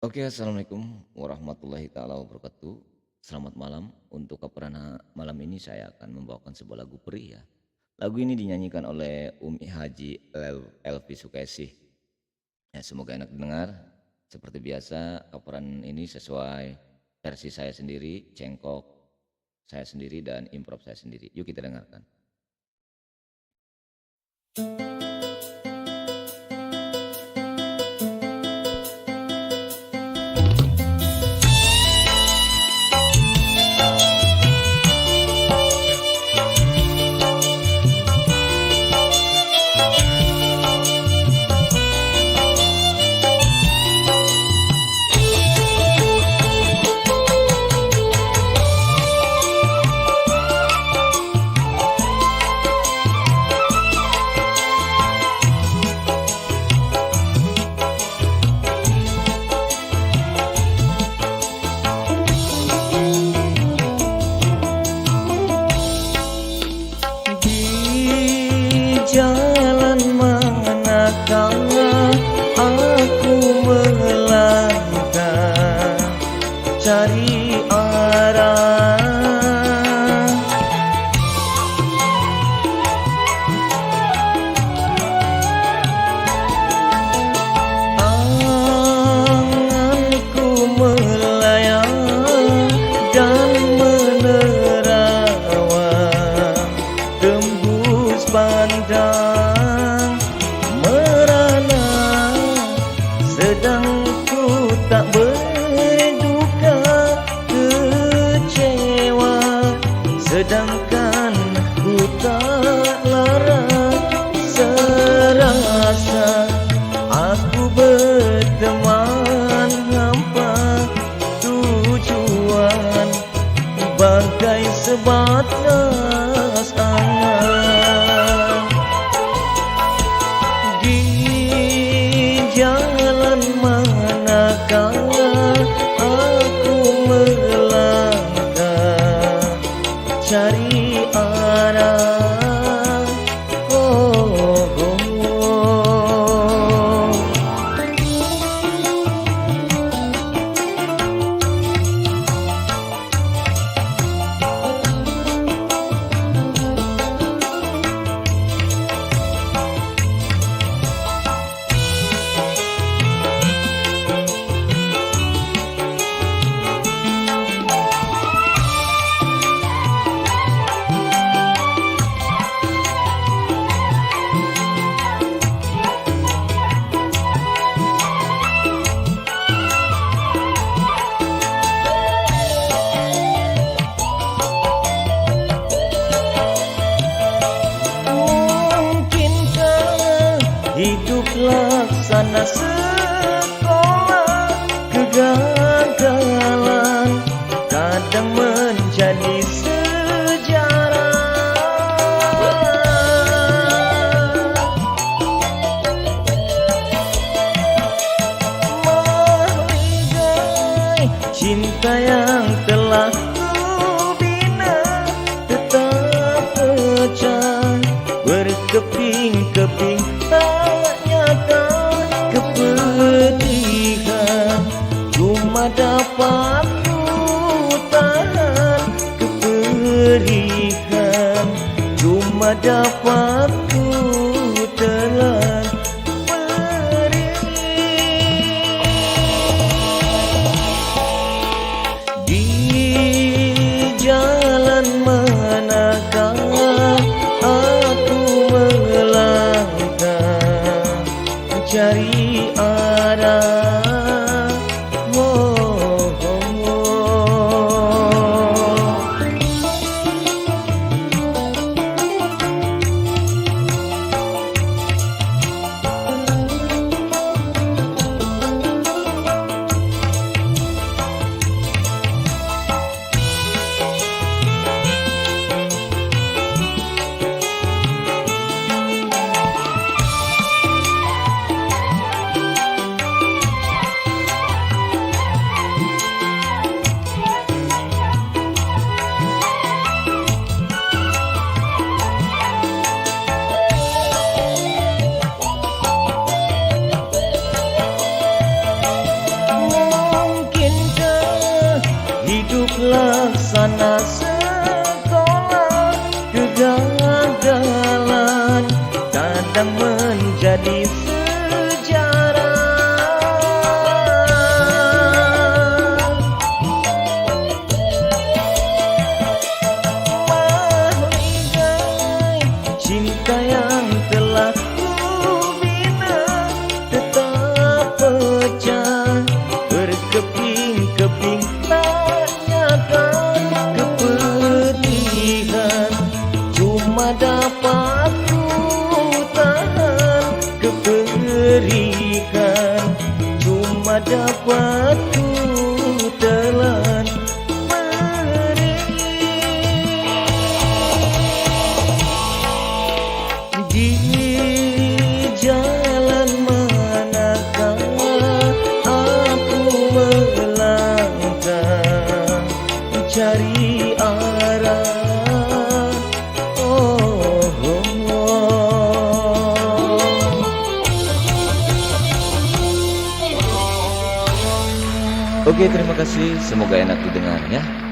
Oke, assalamualaikum warahmatullahi taala wabarakatuh. Selamat malam. Untuk keperana malam ini saya akan membawakan sebuah lagu perih ya. Lagu ini dinyanyikan oleh Umi Haji Elvi Sukaisih. Ya, semoga enak didengar. Seperti biasa, keperan ini sesuai versi saya sendiri, cengkok saya sendiri dan improv saya sendiri. Yuk kita dengarkan. Jalan manakah aku melangkah cari arah. Anganku melayang dan menerawang tembus pandang merana, sedang ku tak berduka kecewa, sedangkan ku tak lara serasa aku berteman hampa tujuan bagai sebatas angan. Di jalan manakah aku melangkah cari arah. Oh, oh, oh. Mungkinkah hidup laksana sekolah, kegagalan kadang menjadi sejarah. Meligai cinta yang telah kubina tetap pecah berkeping-keping, tak nyata kepedihan. Cuma dapat ku tahan keperihan, cuma dapat ku telan perih. Di jalan manakah aku melangkah cari arah. Oh, oh, oh. berikan, cuma dapat ku telan beri. Di jalan manakah aku melangkah cari arah. Oh, oh, oh. Oke, terima kasih. Semoga enak didengar ya.